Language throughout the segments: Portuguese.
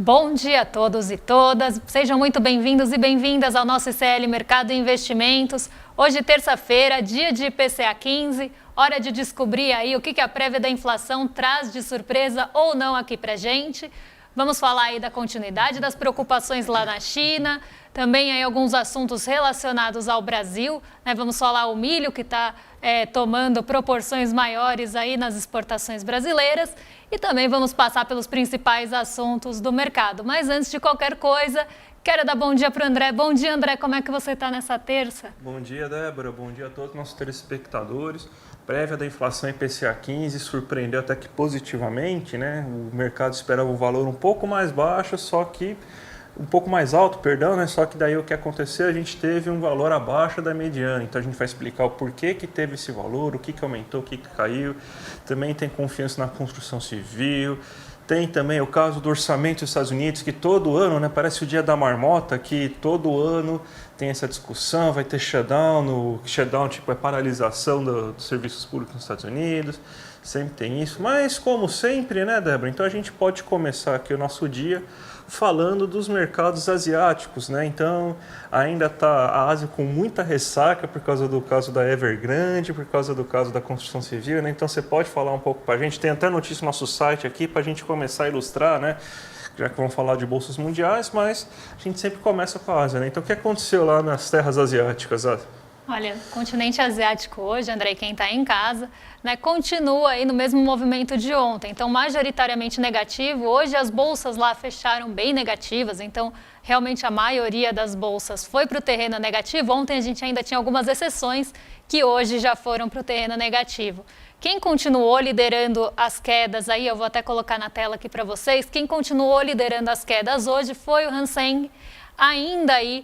Bom dia a todos e todas, sejam muito bem-vindos e bem-vindas ao nosso ICL Mercado e Investimentos. Hoje, terça-feira, dia de IPCA 15, hora de descobrir aí o que a prévia da inflação traz de surpresa ou não aqui pra gente. Vamos falar aí da continuidade das preocupações lá na China, também aí alguns assuntos relacionados ao Brasil, né? Vamos falar o milho que está tomando proporções maiores aí nas exportações brasileiras e também vamos passar pelos principais assuntos do mercado. Mas antes de qualquer coisa, quero dar bom dia para o André. Bom dia, André, como é que você está nessa terça? Bom dia, Débora. Bom dia a todos os nossos telespectadores. Prévia da inflação IPCA 15 surpreendeu até que positivamente, né? O mercado esperava um valor um pouco mais baixo, um pouco mais alto, perdão, né? Só que daí o que aconteceu, a gente teve um valor abaixo da mediana. Então a gente vai explicar o porquê que teve esse valor, o que aumentou, o que caiu. Também tem confiança na construção civil. Tem também o caso do orçamento dos Estados Unidos, que todo ano, né, parece o dia da marmota, que todo ano tem essa discussão, vai ter shutdown, shutdown tipo é paralisação dos serviços públicos nos Estados Unidos, sempre tem isso. Mas como sempre, né, Débora, então a gente pode começar aqui o nosso dia falando dos mercados asiáticos, né? Então ainda está a Ásia com muita ressaca por causa do caso da Evergrande, por causa do caso da construção civil, né? Então você pode falar um pouco para a gente, tem até notícia no nosso site aqui para a gente começar a ilustrar, né? Já que vamos falar de bolsas mundiais, mas a gente sempre começa com a Ásia, né? Então o que aconteceu lá nas terras asiáticas, Ásia? Olha, o continente asiático hoje, André, quem está em casa, né, continua aí no mesmo movimento de ontem. Então, majoritariamente negativo. Hoje as bolsas lá fecharam bem negativas, então realmente a maioria das bolsas foi para o terreno negativo. Ontem a gente ainda tinha algumas exceções que hoje já foram para o terreno negativo. Quem continuou liderando as quedas, aí eu vou até colocar na tela aqui para vocês, quem continuou liderando as quedas hoje foi o Hang Seng, ainda aí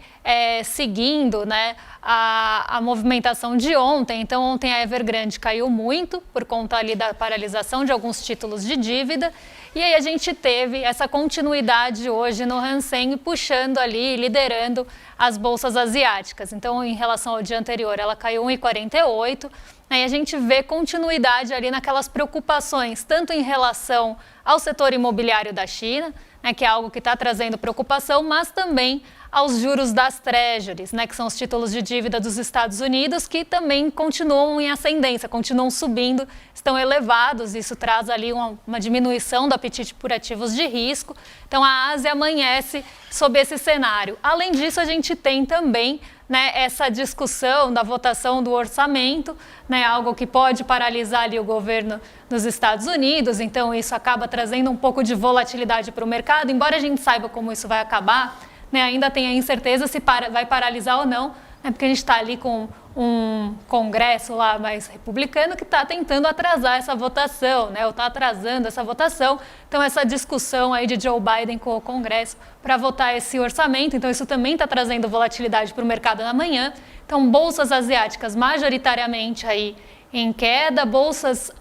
seguindo, né, a movimentação de ontem. Então ontem a Evergrande caiu muito por conta ali da paralisação de alguns títulos de dívida e aí a gente teve essa continuidade hoje no Hang Seng puxando ali, liderando as bolsas asiáticas. Então em relação ao dia anterior ela caiu 1,48, aí a gente vê continuidade ali naquelas preocupações, tanto em relação ao setor imobiliário da China, né, que é algo que está trazendo preocupação, mas também aos juros das Treasuries, né, que são os títulos de dívida dos Estados Unidos, que também continuam em ascendência, continuam subindo, estão elevados, isso traz ali uma diminuição do apetite por ativos de risco. Então a Ásia amanhece sob esse cenário. Além disso, a gente tem também, né, essa discussão da votação do orçamento, né, algo que pode paralisar ali o governo dos Estados Unidos, então isso acaba trazendo um pouco de volatilidade para o mercado, embora a gente saiba como isso vai acabar, né, ainda tem a incerteza se vai paralisar ou não, né, porque a gente está ali com um congresso lá mais republicano que está tentando atrasar essa votação, né, ou está atrasando essa votação. Então essa discussão aí de Joe Biden com o Congresso para votar esse orçamento, então isso também está trazendo volatilidade para o mercado na manhã. Então bolsas asiáticas majoritariamente aí em queda, bolsas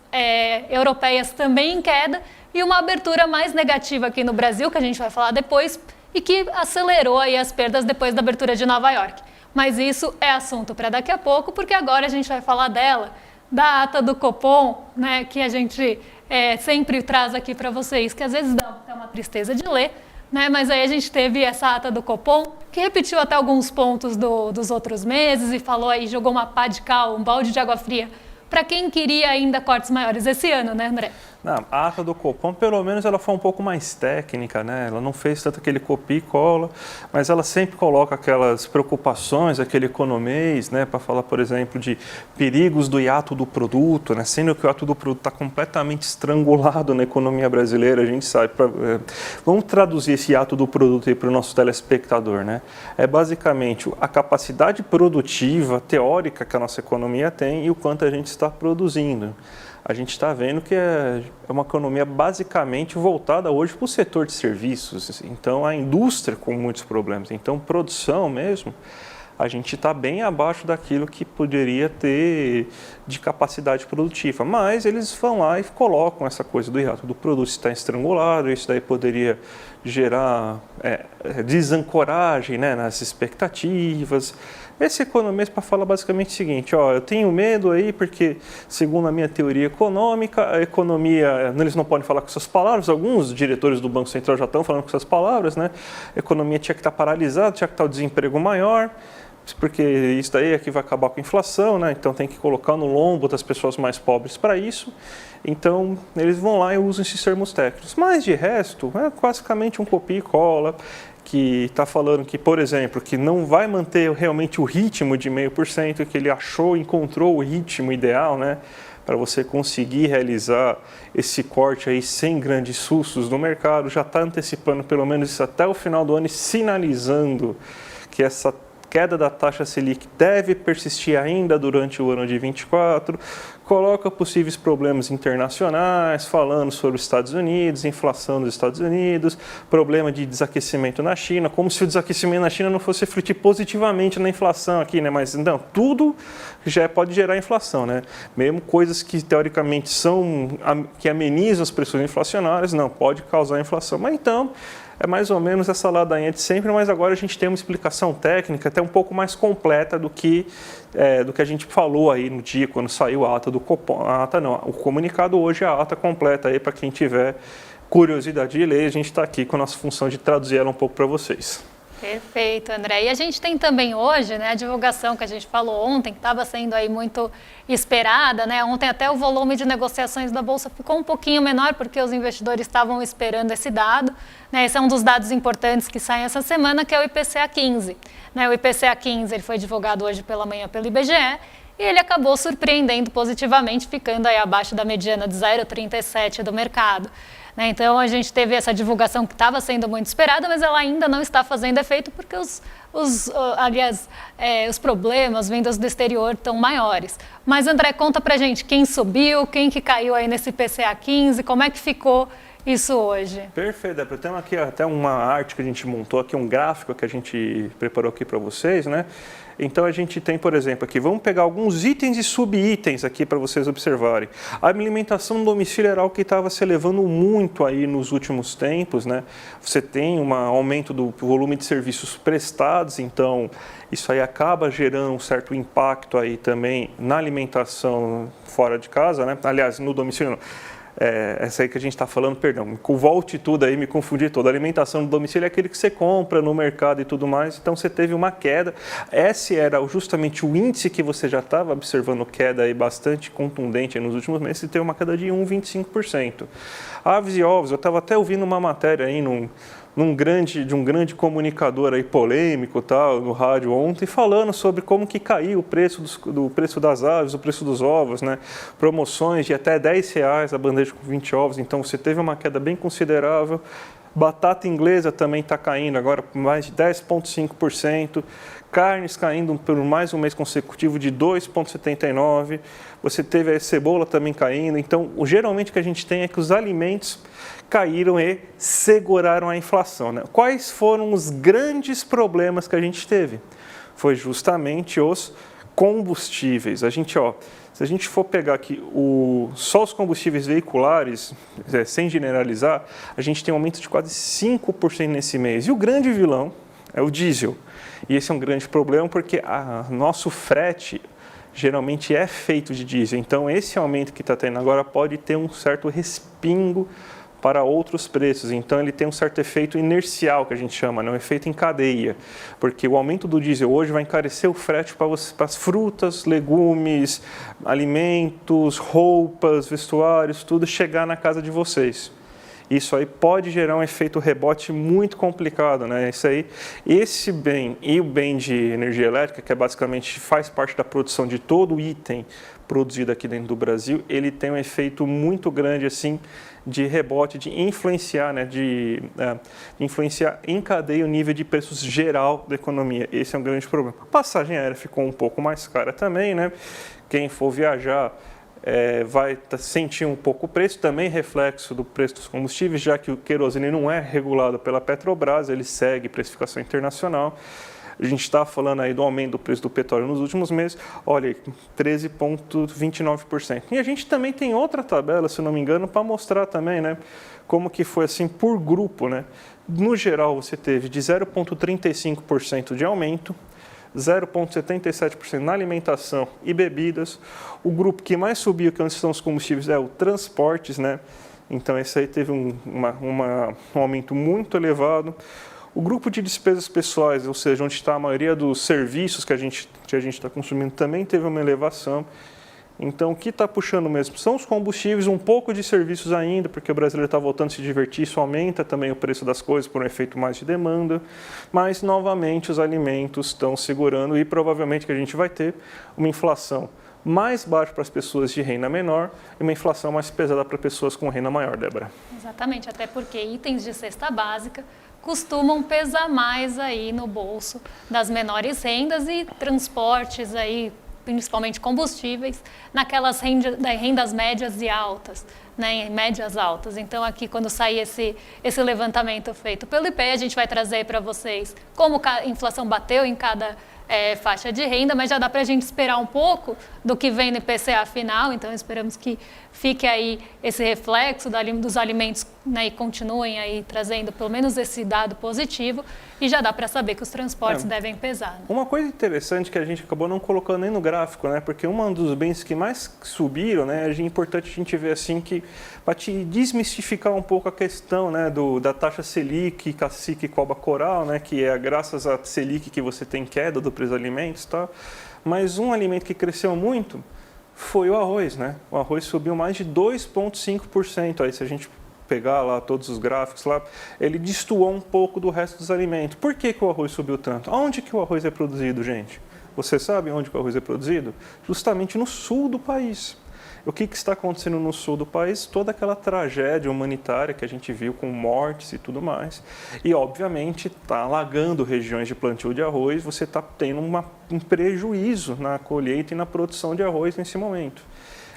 europeias também em queda e uma abertura mais negativa aqui no Brasil, que a gente vai falar depois, e que acelerou aí as perdas depois da abertura de Nova York. Mas isso é assunto para daqui a pouco, porque agora a gente vai falar dela, da ata do Copom, né, que a gente sempre traz aqui para vocês, que às vezes dá até uma tristeza de ler, né, mas aí a gente teve essa ata do Copom, que repetiu até alguns pontos dos outros meses e falou aí, jogou uma pá de cal, um balde de água fria, para quem queria ainda cortes maiores esse ano, né, André? Não, a ata do Copom, pelo menos ela foi um pouco mais técnica, né? Ela não fez tanto aquele copia e cola, mas ela sempre coloca aquelas preocupações, aquele economês, né? Para falar, por exemplo, de perigos do hiato do produto, né? Sendo que o hiato do produto está completamente estrangulado na economia brasileira, a gente sabe. Vamos traduzir esse hiato do produto aí para o nosso telespectador, né? É basicamente a capacidade produtiva, teórica que a nossa economia tem e o quanto a gente está produzindo. A gente está vendo que é uma economia basicamente voltada hoje para o setor de serviços. Então, a indústria com muitos problemas. Então, produção mesmo, a gente está bem abaixo daquilo que poderia ter de capacidade produtiva. Mas eles vão lá e colocam essa coisa do hiato do produto está estrangulado, isso daí poderia gerar desancoragem, né, nas expectativas. Esse economista fala basicamente o seguinte, ó, eu tenho medo aí porque, segundo a minha teoria econômica, a economia, eles não podem falar com essas palavras, alguns diretores do Banco Central já estão falando com essas palavras, né? A economia tinha que estar paralisada, tinha que estar o desemprego maior, porque isso daí é que vai acabar com a inflação, né? Então tem que colocar no lombo das pessoas mais pobres para isso. Então eles vão lá e usam esses termos técnicos. Mas de resto, é basicamente um copia e cola, que está falando que, por exemplo, que não vai manter realmente o ritmo de 0,5%, que ele encontrou o ritmo ideal, né? Para você conseguir realizar esse corte aí sem grandes sustos no mercado, já está antecipando pelo menos isso até o final do ano e sinalizando que essa queda da taxa Selic deve persistir ainda durante o ano de 2024, coloca possíveis problemas internacionais, falando sobre os Estados Unidos, inflação dos Estados Unidos, problema de desaquecimento na China, como se o desaquecimento na China não fosse refletir positivamente na inflação aqui, né? Mas não, tudo já pode gerar inflação, né? Mesmo coisas que teoricamente que amenizam as pressões inflacionárias, não, pode causar inflação. Mas então, é mais ou menos essa ladainha de sempre, mas agora a gente tem uma explicação técnica até um pouco mais completa do que a gente falou aí no dia, quando saiu a ata do Copom. A ata não, o comunicado hoje é a ata completa aí para quem tiver curiosidade de ler. A gente está aqui com a nossa função de traduzir ela um pouco para vocês. Perfeito, André. E a gente tem também hoje, né, a divulgação que a gente falou ontem, que estava sendo aí muito esperada, né? Ontem até o volume de negociações da Bolsa ficou um pouquinho menor, porque os investidores estavam esperando esse dado, né? Esse é um dos dados importantes que saem essa semana, que é o IPCA 15. Né? O IPCA 15 ele foi divulgado hoje pela manhã pelo IBGE, e ele acabou surpreendendo positivamente, ficando aí abaixo da mediana de 0,37 do mercado. Então, a gente teve essa divulgação que estava sendo muito esperada, mas ela ainda não está fazendo efeito porque os problemas vindos do exterior estão maiores. Mas, André, conta pra gente quem subiu, quem que caiu aí nesse IPCA 15, como é que ficou isso hoje? Perfeito, Débora. Temos aqui até uma arte que a gente montou aqui, um gráfico que a gente preparou aqui para vocês, né? Então a gente tem, por exemplo, aqui, vamos pegar alguns itens e subitens aqui para vocês observarem. A alimentação no domicílio era algo que estava se elevando muito aí nos últimos tempos, né? Você tem um aumento do volume de serviços prestados, então isso aí acaba gerando um certo impacto aí também na alimentação fora de casa, né? Aliás, no domicílio não. Essa aí que a gente está falando, perdão, volte tudo aí, me confundi todo. A alimentação do domicílio é aquele que você compra no mercado e tudo mais, então você teve uma queda. Esse era justamente o índice que você já estava observando queda aí bastante contundente aí nos últimos meses, e teve uma queda de 1,25%. Aves e ovos, eu estava até ouvindo uma matéria aí de um grande comunicador aí polêmico, tal, no rádio ontem, falando sobre como que caiu o preço do preço das aves, o preço dos ovos, né? Promoções de até R$10 a bandeja com 20 ovos, então você teve uma queda bem considerável. Batata inglesa também está caindo agora por mais de 10,5%. Carnes caindo por mais um mês consecutivo de 2,79%. Você teve a cebola também caindo. Então, geralmente o que a gente tem é que os alimentos caíram e seguraram a inflação, né? Quais foram os grandes problemas que a gente teve? Foi justamente os combustíveis. Se a gente for pegar aqui só os combustíveis veiculares, sem generalizar, a gente tem um aumento de quase 5% nesse mês. E o grande vilão é o diesel. E esse é um grande problema porque nosso frete geralmente é feito de diesel. Então, esse aumento que está tendo agora pode ter um certo respingo para outros preços. Então, ele tem um certo efeito inercial, que a gente chama, né? Um efeito em cadeia. Porque o aumento do diesel hoje vai encarecer o frete para as frutas, legumes, alimentos, roupas, vestuários, tudo chegar na casa de vocês. Isso aí pode gerar um efeito rebote muito complicado, né? Esse bem e o bem de energia elétrica, que basicamente faz parte da produção de todo o item produzido aqui dentro do Brasil, ele tem um efeito muito grande assim de rebote, de influenciar, né? De influenciar em cadeia o nível de preços geral da economia. Esse é um grande problema. A passagem aérea ficou um pouco mais cara também, né? Quem for viajar vai sentir um pouco o preço, também reflexo do preço dos combustíveis, já que o querosene não é regulado pela Petrobras, ele segue precificação internacional. A gente está falando aí do aumento do preço do petróleo nos últimos meses, olha, 13,29%. E a gente também tem outra tabela, se não me engano, para mostrar também, né, como que foi assim por grupo, né? No geral, você teve de 0,35% de aumento, 0,77% na alimentação e bebidas. O grupo que mais subiu, que são os combustíveis, é o transportes, né? Então, esse aí teve um aumento muito elevado. O grupo de despesas pessoais, ou seja, onde está a maioria dos serviços que a gente está consumindo, também teve uma elevação. Então, o que está puxando mesmo são os combustíveis, um pouco de serviços ainda, porque o brasileiro está voltando a se divertir, isso aumenta também o preço das coisas por um efeito mais de demanda, mas, novamente, os alimentos estão segurando e provavelmente que a gente vai ter uma inflação mais baixa para as pessoas de renda menor e uma inflação mais pesada para pessoas com renda maior, Débora. Exatamente, até porque itens de cesta básica costumam pesar mais aí no bolso das menores rendas e transportes aí, principalmente combustíveis, naquelas rendas médias e altas, né, médias altas. Então, aqui, quando sair esse levantamento feito pelo IPEA, a gente vai trazer para vocês como a inflação bateu em cada faixa de renda, mas já dá para a gente esperar um pouco do que vem no IPCA final, então esperamos que fique aí esse reflexo dos alimentos, né, e continuem aí trazendo pelo menos esse dado positivo, e já dá para saber que os transportes devem pesar. Né? Uma coisa interessante que a gente acabou não colocando nem no gráfico, né, porque um dos bens que mais subiram, né, é importante a gente ver assim que para te desmistificar um pouco a questão, né, da taxa Selic, cacique e coba coral, né, que é graças à Selic que você tem queda do preço dos alimentos, tá? Mas um alimento que cresceu muito foi o arroz, né? O arroz subiu mais de 2,5%. Aí, se a gente pegar lá todos os gráficos lá, ele destoou um pouco do resto dos alimentos. Por que o arroz subiu tanto? Onde que o arroz é produzido, gente? Você sabe onde que o arroz é produzido? Justamente no sul do país. O que está acontecendo no sul do país? Toda aquela tragédia humanitária que a gente viu com mortes e tudo mais. E, obviamente, está alagando regiões de plantio de arroz, você está tendo um prejuízo na colheita e na produção de arroz nesse momento.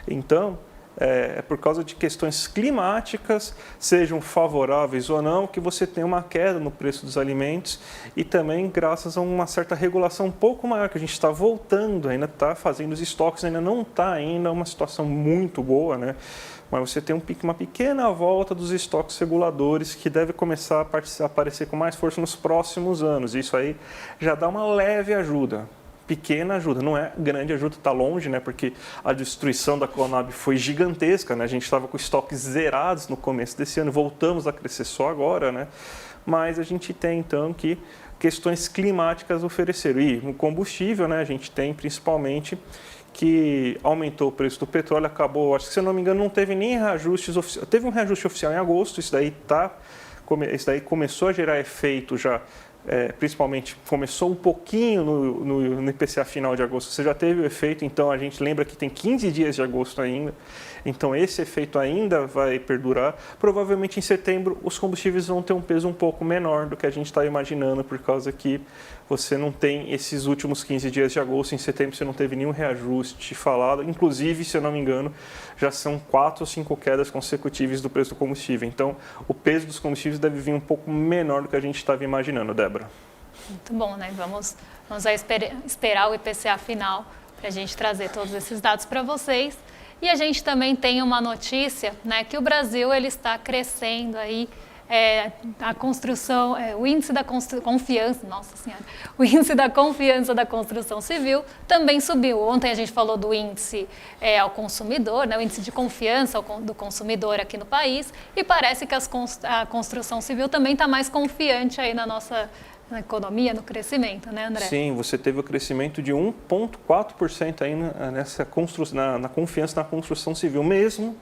Então, é por causa de questões climáticas, sejam favoráveis ou não, que você tem uma queda no preço dos alimentos e também graças a uma certa regulação um pouco maior, que a gente está voltando, ainda está fazendo os estoques, ainda não está ainda uma situação muito boa, né? Mas você tem uma pequena volta dos estoques reguladores que deve começar a aparecer com mais força nos próximos anos. Isso aí já dá uma leve ajuda. Pequena ajuda, não é grande ajuda, está longe, né? Porque a destruição da Conab foi gigantesca, né? A gente estava com estoques zerados no começo desse ano, voltamos a crescer só agora, né? Mas a gente tem, então, que questões climáticas ofereceram. E no combustível, né? A gente tem principalmente que aumentou o preço do petróleo, acabou, acho que se eu não me engano, não teve nem reajustes oficiais. Teve um reajuste oficial em agosto, isso daí começou a gerar efeito já. Principalmente começou um pouquinho no IPCA final de agosto, você já teve o efeito, então a gente lembra que tem 15 dias de agosto ainda, então esse efeito ainda vai perdurar. Provavelmente em setembro os combustíveis vão ter um peso um pouco menor do que a gente está imaginando, por causa que você não tem esses últimos 15 dias de agosto, em setembro você não teve nenhum reajuste falado, inclusive, se eu não me engano, já são 4 ou 5 quedas consecutivas do preço do combustível, então o peso dos combustíveis deve vir um pouco menor do que a gente estava imaginando, Débora. Muito bom, né? Vamos esperar o IPCA final para a gente trazer todos esses dados para vocês. E a gente também tem uma notícia, né, que o Brasil ele está crescendo aí, a construção, o índice da confiança, nossa senhora, o índice da confiança da construção civil também subiu. Ontem a gente falou do índice ao consumidor, né, o índice de confiança do consumidor aqui no país, e parece que a construção civil também está mais confiante aí na economia, no crescimento, né, André? Sim, você teve o crescimento de 1,4% aí na confiança na construção civil, mesmo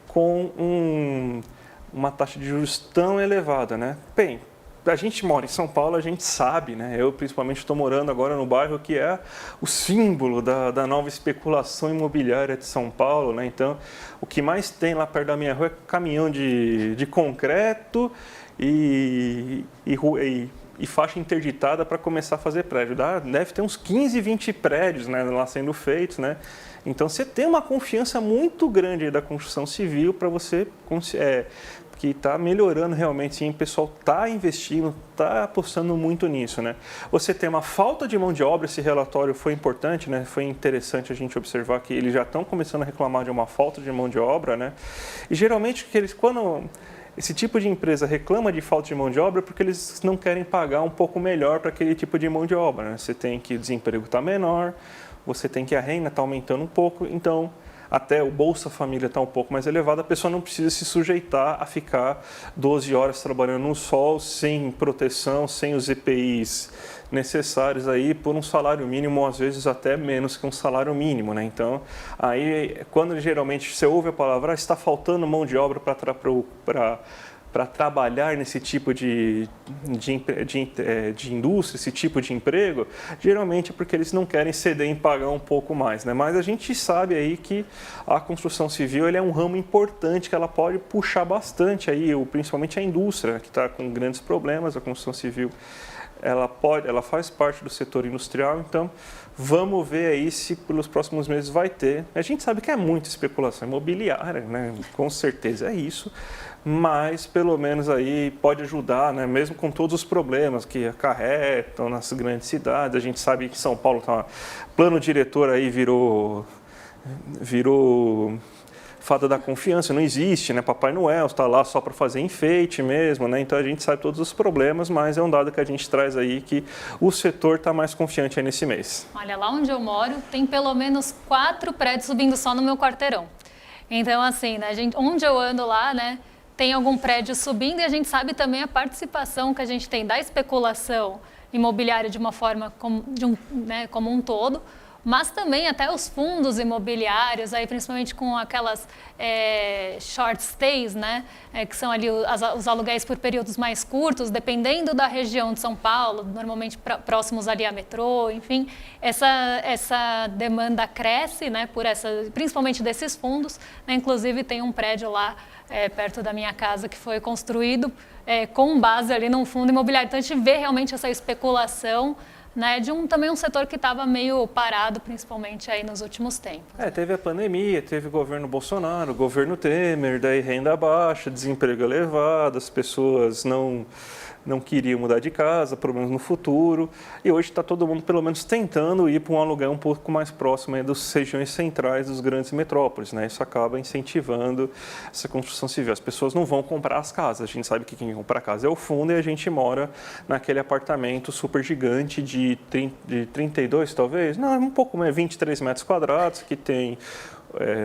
com uma taxa de juros tão elevada, né? Bem, a gente mora em São Paulo, a gente sabe, né? Eu principalmente estou morando agora no bairro que é o símbolo da nova especulação imobiliária de São Paulo, né? Então, o que mais tem lá perto da minha rua é caminhão de concreto e faixa interditada para começar a fazer prédio. Deve ter uns 15, 20 prédios, né, lá sendo feitos, né? Então, você tem uma confiança muito grande da construção civil para você que está melhorando realmente, sim, o pessoal está investindo, está apostando muito nisso, né? Você tem uma falta de mão de obra, esse relatório foi importante, né? Foi interessante a gente observar que eles já estão começando a reclamar de uma falta de mão de obra, né? E geralmente quando esse tipo de empresa reclama de falta de mão de obra porque eles não querem pagar um pouco melhor para aquele tipo de mão de obra, né? Você tem que o desemprego está menor, você tem que a renda está aumentando um pouco, então até o Bolsa Família está um pouco mais elevado, a pessoa não precisa se sujeitar a ficar 12 horas trabalhando no sol, sem proteção, sem os EPIs necessários aí por um salário mínimo, ou às vezes até menos que um salário mínimo, né? Então, aí quando geralmente você ouve a palavra, está faltando mão de obra para trabalhar nesse tipo de indústria, esse tipo de emprego, geralmente é porque eles não querem ceder em pagar um pouco mais, né? Mas a gente sabe aí que a construção civil ele é um ramo importante que ela pode puxar bastante aí, principalmente a indústria, que está com grandes problemas, a construção civil ela faz parte do setor industrial, então vamos ver aí se pelos próximos meses vai ter. A gente sabe que é muita especulação imobiliária, né? Com certeza é isso, mas pelo menos aí pode ajudar, né? Mesmo com todos os problemas que acarretam nas grandes cidades. A gente sabe que São Paulo plano diretor aí virou fada da confiança, não existe, né? Papai Noel está lá só para fazer enfeite mesmo, né? Então a gente sabe todos os problemas, mas é um dado que a gente traz aí que o setor está mais confiante aí nesse mês. Olha, lá onde eu moro tem pelo menos 4 prédios subindo só no meu quarteirão. Então assim, né, onde eu ando lá, né, tem algum prédio subindo e a gente sabe também a participação que a gente tem da especulação imobiliária de uma forma como um todo, mas também até os fundos imobiliários, aí principalmente com aquelas short stays, né, que são ali os aluguéis por períodos mais curtos, dependendo da região de São Paulo, normalmente próximos ali a metrô, enfim, essa demanda cresce, né, principalmente desses fundos, né, inclusive tem um prédio lá perto da minha casa que foi construído com base ali num fundo imobiliário, então a gente vê realmente essa especulação, né, também um setor que estava meio parado, principalmente aí nos últimos tempos. Teve a pandemia, teve o governo Bolsonaro, o governo Temer, daí renda baixa, desemprego elevado, as pessoas não queriam mudar de casa, problemas no futuro, e hoje está todo mundo pelo menos tentando ir para um aluguel um pouco mais próximo aí das regiões centrais dos grandes metrópoles, né? Isso acaba incentivando essa construção civil. As pessoas não vão comprar as casas, a gente sabe que quem compra a casa é o fundo e a gente mora naquele apartamento super gigante de 32 talvez, não, um pouco mais, 23 metros quadrados, que tem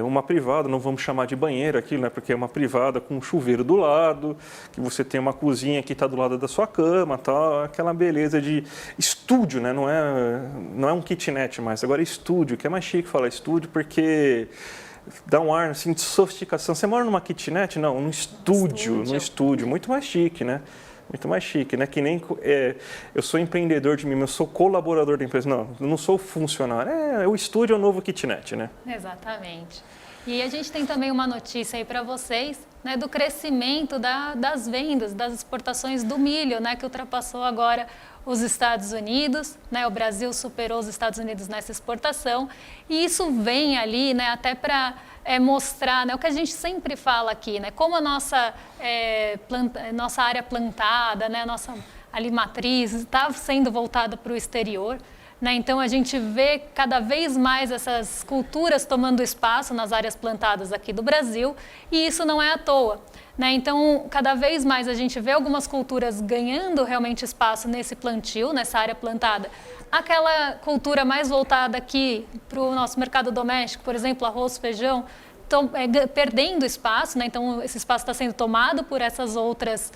uma privada, não vamos chamar de banheiro aquilo, né? Porque é uma privada com um chuveiro do lado, que você tem uma cozinha que está do lado da sua cama, tal, aquela beleza de estúdio, né? Não é um kitnet mais, agora é estúdio, que é mais chique falar estúdio, porque dá um ar assim, de sofisticação. Você mora numa kitnet? Não, num estúdio, muito mais chique, né? Muito mais chique, né? Que nem eu sou empreendedor de mim, eu sou colaborador da empresa. Não, eu não sou funcionário. O estúdio é o novo kitnet, né? Exatamente. E a gente tem também uma notícia aí para vocês, né, do crescimento das vendas, das exportações do milho, né, que ultrapassou agora os Estados Unidos, né, o Brasil superou os Estados Unidos nessa exportação, e isso vem ali, né, até para mostrar, né, o que a gente sempre fala aqui, né, como a nossa área plantada, né, a nossa ali matriz está sendo voltada para o exterior. Né? Então, a gente vê cada vez mais essas culturas tomando espaço nas áreas plantadas aqui do Brasil, e isso não é à toa. Né? Então, cada vez mais a gente vê algumas culturas ganhando realmente espaço nesse plantio, nessa área plantada. Aquela cultura mais voltada aqui para o nosso mercado doméstico, por exemplo, arroz, feijão, perdendo espaço, né? Então esse espaço está sendo tomado por essas outras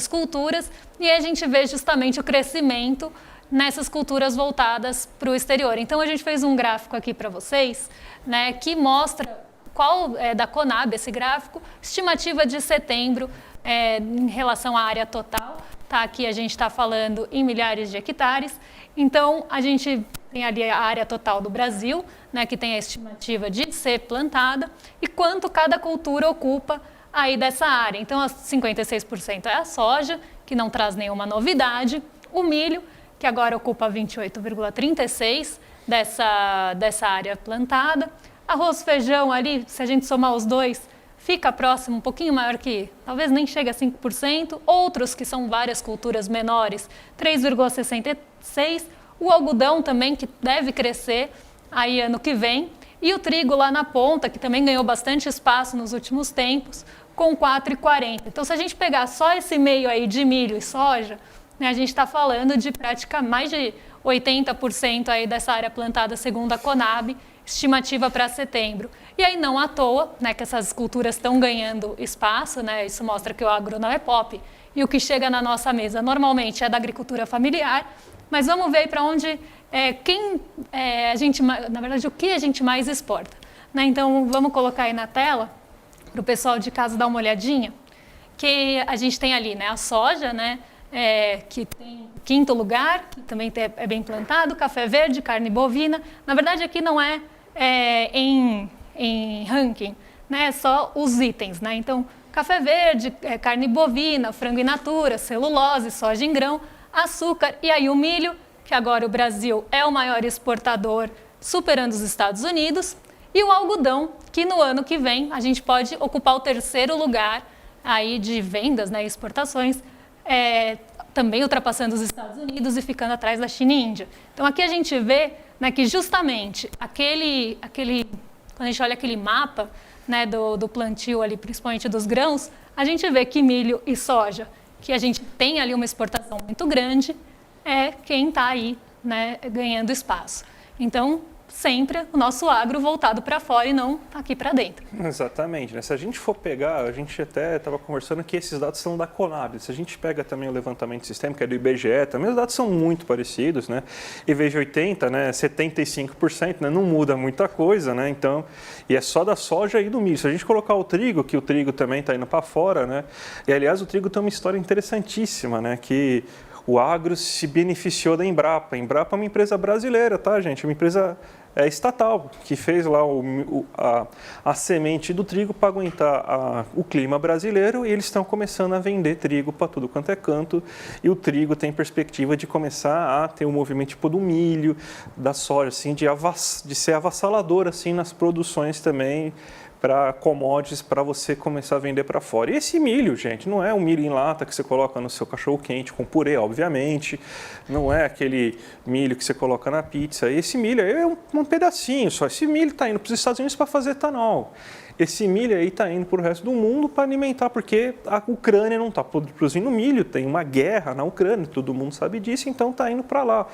culturas, e a gente vê justamente o crescimento nessas culturas voltadas para o exterior. Então a gente fez um gráfico aqui para vocês, né, que mostra qual é da Conab esse gráfico, estimativa de setembro em relação à área total. Tá, aqui a gente está falando em milhares de hectares. Então a gente tem ali a área total do Brasil, né, que tem a estimativa de ser plantada, e quanto cada cultura ocupa aí dessa área. Então, 56% é a soja, que não traz nenhuma novidade, o milho, que agora ocupa 28,36% dessa área plantada, arroz, feijão ali, se a gente somar os dois, fica próximo, um pouquinho maior que, talvez nem chegue a 5%, outros que são várias culturas menores, 3,66%, o algodão também, que deve crescer aí ano que vem, E o trigo lá na ponta, que também ganhou bastante espaço nos últimos tempos, com 4,40. Então, se a gente pegar só esse meio aí de milho e soja, né, a gente está falando de praticamente mais de 80% aí dessa área plantada segundo a Conab, estimativa para setembro. E aí não à toa, né, que essas culturas estão ganhando espaço, né, isso mostra que o agro não é pop, e o que chega na nossa mesa normalmente é da agricultura familiar, mas vamos ver para onde, a gente, na verdade, o que a gente mais exporta. Né? Então, vamos colocar aí na tela, para o pessoal de casa dar uma olhadinha, que a gente tem ali, né, a soja, né, que tem quinto lugar, que também é bem plantado, café verde, carne bovina. Na verdade, aqui não é, em ranking, né, é só os itens. Né? Então, café verde, carne bovina, frango in natura, celulose, soja em grão, açúcar e aí o milho, que agora o Brasil é o maior exportador, superando os Estados Unidos, e o algodão, que no ano que vem a gente pode ocupar o terceiro lugar aí de vendas, né, exportações, também ultrapassando os Estados Unidos e ficando atrás da China e Índia. Então aqui a gente vê, né, que justamente quando a gente olha aquele mapa, né, do plantio ali, principalmente dos grãos, a gente vê que milho e soja, que a gente tem ali uma exportação muito grande, é quem está aí, né, ganhando espaço. Então, sempre o nosso agro voltado para fora e não aqui para dentro. Exatamente. Né? Se a gente for pegar, a gente até estava conversando que esses dados são da Conab. Se a gente pega também o levantamento sistêmico, que é do IBGE, também os dados são muito parecidos, né? E veja 80%, né? 75%, né? Não muda muita coisa, né? Então, e é só da soja e do milho. Se a gente colocar o trigo, que o trigo também está indo para fora, né? E aliás, o trigo tem uma história interessantíssima, né? Que o agro se beneficiou da Embrapa. A Embrapa é uma empresa brasileira, tá, gente? Uma empresa estatal, que fez lá a semente do trigo para aguentar o clima brasileiro, e eles estão começando a vender trigo para tudo quanto é canto, e o trigo tem perspectiva de começar a ter um movimento tipo do milho, da soja, assim, de ser avassalador assim, nas produções também, para commodities, para você começar a vender para fora. E esse milho, gente, não é um milho em lata que você coloca no seu cachorro-quente com purê, obviamente. Não é aquele milho que você coloca na pizza. Esse milho aí é um pedacinho só. Esse milho está indo para os Estados Unidos para fazer etanol. Esse milho aí está indo para o resto do mundo para alimentar, porque a Ucrânia não está produzindo milho, tem uma guerra na Ucrânia, todo mundo sabe disso, então está indo para lá.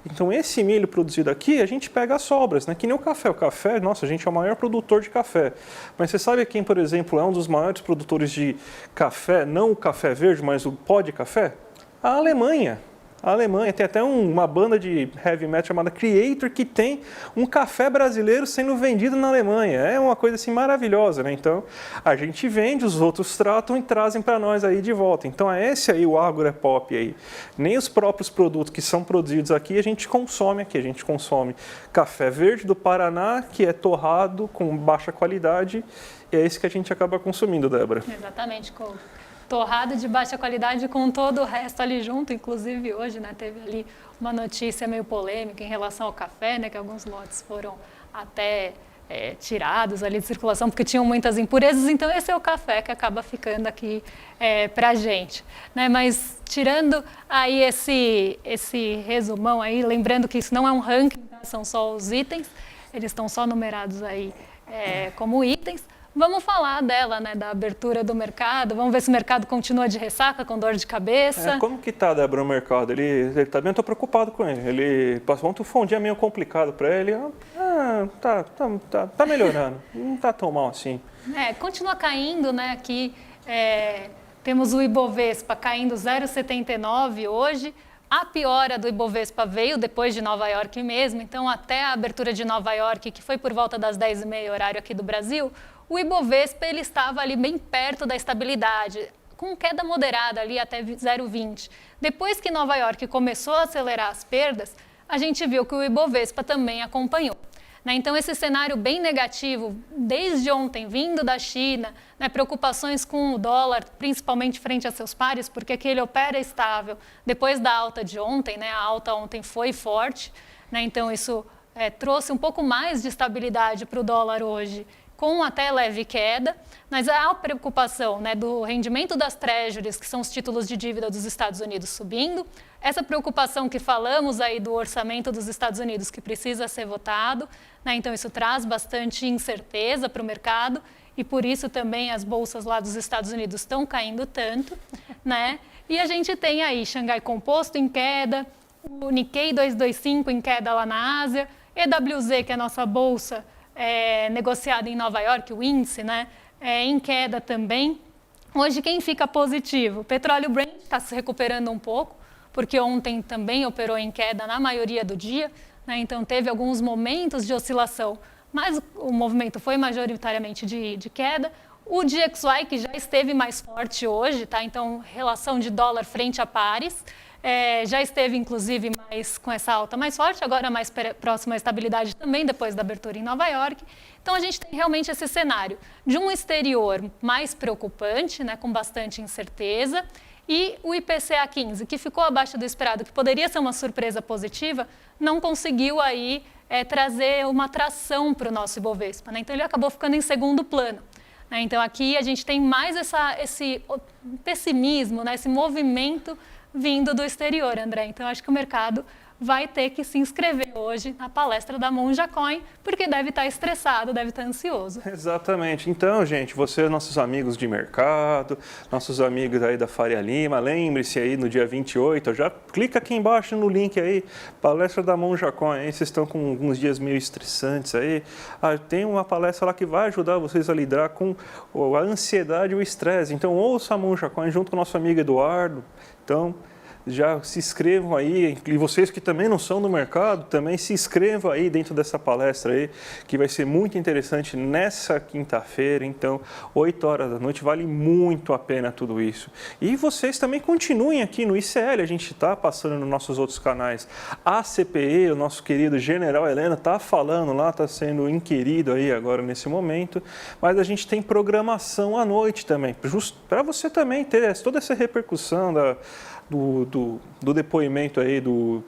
Então, esse milho produzido aqui, a gente pega as sobras, né? Que nem o café. O café, nossa, a gente é o maior produtor de café. Mas você sabe quem, por exemplo, é um dos maiores produtores de café, não o café verde, mas o pó de café? A Alemanha. A Alemanha tem até uma banda de heavy metal chamada Creator que tem um café brasileiro sendo vendido na Alemanha. É uma coisa assim maravilhosa, né? Então, a gente vende, os outros tratam e trazem para nós aí de volta. Então, é esse aí o agro é pop aí. Nem os próprios produtos que são produzidos aqui a gente consome aqui. A gente consome café verde do Paraná, que é torrado com baixa qualidade, e é esse que a gente acaba consumindo, Débora. Exatamente, com torrado de baixa qualidade com todo o resto ali junto, inclusive hoje, né, teve ali uma notícia meio polêmica em relação ao café, né, que alguns lotes foram até tirados ali de circulação porque tinham muitas impurezas, então esse é o café que acaba ficando aqui para a gente. Né? Mas tirando aí esse resumão aí, lembrando que isso não é um ranking, tá? São só os itens, eles estão só numerados aí como itens. Vamos falar dela, né, da abertura do mercado, vamos ver se o mercado continua de ressaca, com dor de cabeça. Como que tá, Débora, o mercado? Ele tá bem, eu tô preocupado com ele. Ontem foi um dia meio complicado para ele. Tá melhorando, não tá tão mal assim. Continua caindo, né, aqui temos o Ibovespa caindo 0,79 hoje. A piora do Ibovespa veio depois de Nova York mesmo, então até a abertura de Nova York, que foi por volta das 10h30 horário aqui do Brasil, o Ibovespa ele estava ali bem perto da estabilidade, com queda moderada ali até 0,20. Depois que Nova York começou a acelerar as perdas, a gente viu que o Ibovespa também acompanhou. Né? Então, esse cenário bem negativo, desde ontem, vindo da China, né, preocupações com o dólar, principalmente frente a seus pares, porque aqui ele opera estável. Depois da alta de ontem, né, a alta ontem foi forte, né, então isso trouxe um pouco mais de estabilidade para o dólar hoje, com até leve queda, mas há a preocupação, né, do rendimento das treasuries, que são os títulos de dívida dos Estados Unidos, subindo, essa preocupação que falamos aí do orçamento dos Estados Unidos que precisa ser votado, né, então isso traz bastante incerteza para o mercado e por isso também as bolsas lá dos Estados Unidos estão caindo tanto, né? E a gente tem aí Xangai Composto em queda, o Nikkei 225 em queda lá na Ásia, EWZ, que é a nossa bolsa negociada em Nova York, o índice, né, em queda também. Hoje quem fica positivo? O petróleo Brent está se recuperando um pouco, porque ontem também operou em queda na maioria do dia, né, então teve alguns momentos de oscilação, mas o movimento foi majoritariamente de queda. O DXY, que já esteve mais forte hoje, tá? Então relação de dólar frente a pares, já esteve, inclusive, com essa alta mais forte, agora mais próxima à estabilidade também, depois da abertura em Nova York. Então, a gente tem realmente esse cenário de um exterior mais preocupante, né, com bastante incerteza, e o IPCA 15, que ficou abaixo do esperado, que poderia ser uma surpresa positiva, não conseguiu aí trazer uma tração para o nosso Ibovespa, né? Então, ele acabou ficando em segundo plano. Então, aqui a gente tem mais esse pessimismo, né, esse movimento vindo do exterior, André. Então, acho que o mercado vai ter que se inscrever hoje na palestra da Monja Coin, porque deve estar estressado, deve estar ansioso. Exatamente. Então, gente, vocês, nossos amigos de mercado, nossos amigos aí da Faria Lima, lembre-se aí no dia 28, já clica aqui embaixo no link aí, palestra da Monja Coin, aí vocês estão com alguns dias meio estressantes aí, tem uma palestra lá que vai ajudar vocês a lidar com a ansiedade e o estresse. Então, ouça a Monja Coin junto com o nosso amigo Eduardo. Então, já se inscrevam aí, e vocês que também não são do mercado, também se inscrevam aí dentro dessa palestra aí, que vai ser muito interessante nessa quinta-feira. Então, 8 horas da noite, vale muito a pena tudo isso. E vocês também continuem aqui no ICL, a gente está passando nos nossos outros canais. A CPE, o nosso querido General Heleno, está falando lá, está sendo inquirido aí agora nesse momento, mas a gente tem programação à noite também, para você também ter toda essa repercussão do depoimento aí do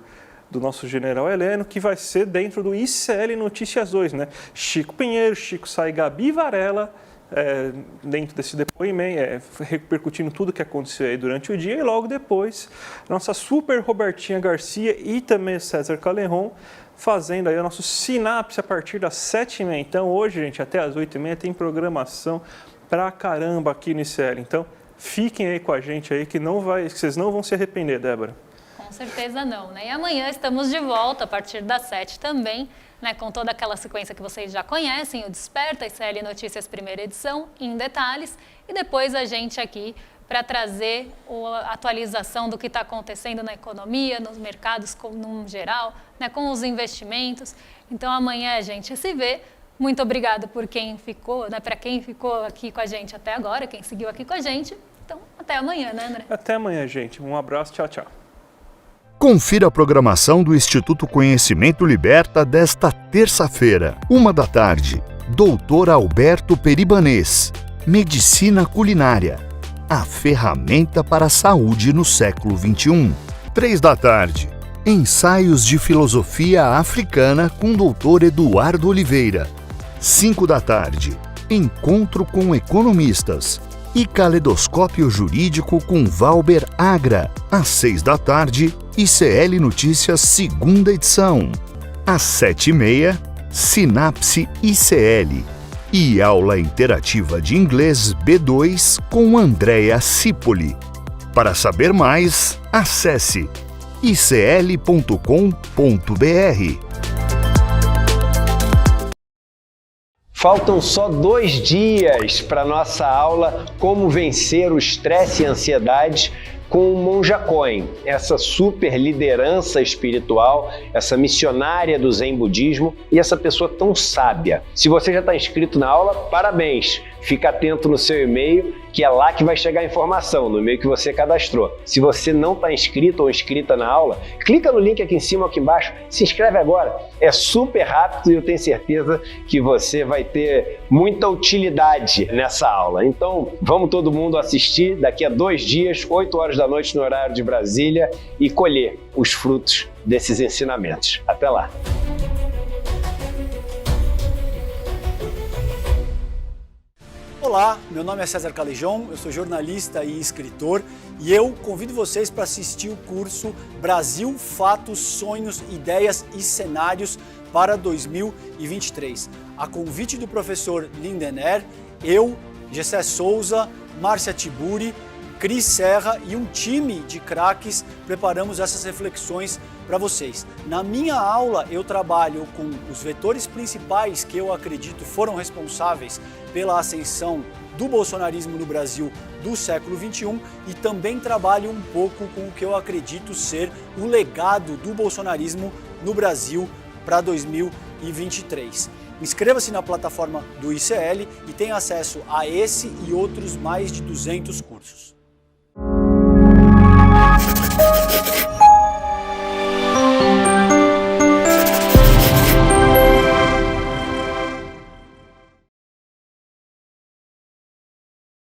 nosso General Heleno, que vai ser dentro do ICL Notícias 2, né? Chico Pinheiro, Chico Sai, Gabi Varela, dentro desse depoimento, repercutindo tudo que aconteceu aí durante o dia, e logo depois, nossa super Robertinha Garcia e também César Calerron, fazendo aí o nosso Sinapse a partir das 7h30. Então, hoje, gente, até as 8h30 tem programação pra caramba aqui no ICL. Então, fiquem aí com a gente aí, que vocês não vão se arrepender, Débora. Com certeza não, né? E amanhã estamos de volta a partir das 7 também, né? Com toda aquela sequência que vocês já conhecem, o Desperta, ICL Notícias primeira edição, em detalhes, e depois a gente aqui para trazer a atualização do que está acontecendo na economia, nos mercados no geral, né? Com os investimentos. Então amanhã a gente se vê. Muito obrigada por quem ficou, né? Para quem ficou aqui com a gente até agora, quem seguiu aqui com a gente. Então, até amanhã, né, André? Até amanhã, gente. Um abraço, tchau, tchau. Confira a programação do Instituto Conhecimento Liberta desta terça-feira, 13h. Doutor Alberto Peribanês. Medicina Culinária. A ferramenta para a saúde no século XXI. 15h. Ensaios de Filosofia Africana com Dr. Eduardo Oliveira. 17h. Encontro com economistas. E Caleidoscópio Jurídico com Valber Agra. Às 18h, ICL Notícias, segunda edição. Às 7h30, Sinapse ICL. E aula interativa de inglês B2 com Andréa Cipoli. Para saber mais, acesse icl.com.br. Faltam só 2 dias para nossa aula Como Vencer o Estresse e Ansiedade com o Monja Coin, essa super liderança espiritual, essa missionária do Zen Budismo e essa pessoa tão sábia. Se você já está inscrito na aula, parabéns! Fica atento no seu e-mail, que é lá que vai chegar a informação, no e-mail que você cadastrou. Se você não está inscrito ou inscrita na aula, clica no link aqui em cima ou aqui embaixo, se inscreve agora. É super rápido e eu tenho certeza que você vai ter muita utilidade nessa aula. Então, vamos todo mundo assistir daqui a 2 dias, 8 horas da noite no horário de Brasília, e colher os frutos desses ensinamentos. Até lá! Olá, meu nome é César Calejão, eu sou jornalista e escritor e eu convido vocês para assistir o curso Brasil, Fatos, Sonhos, Ideias e Cenários para 2023. A convite do professor Lindener, eu, Gessé Souza, Márcia Tiburi, Cris Serra e um time de craques preparamos essas reflexões para vocês. Na minha aula eu trabalho com os vetores principais que eu acredito foram responsáveis pela ascensão do bolsonarismo no Brasil do século XXI e também trabalho um pouco com o que eu acredito ser o legado do bolsonarismo no Brasil para 2023. Inscreva-se na plataforma do ICL e tenha acesso a esse e outros mais de 200 cursos.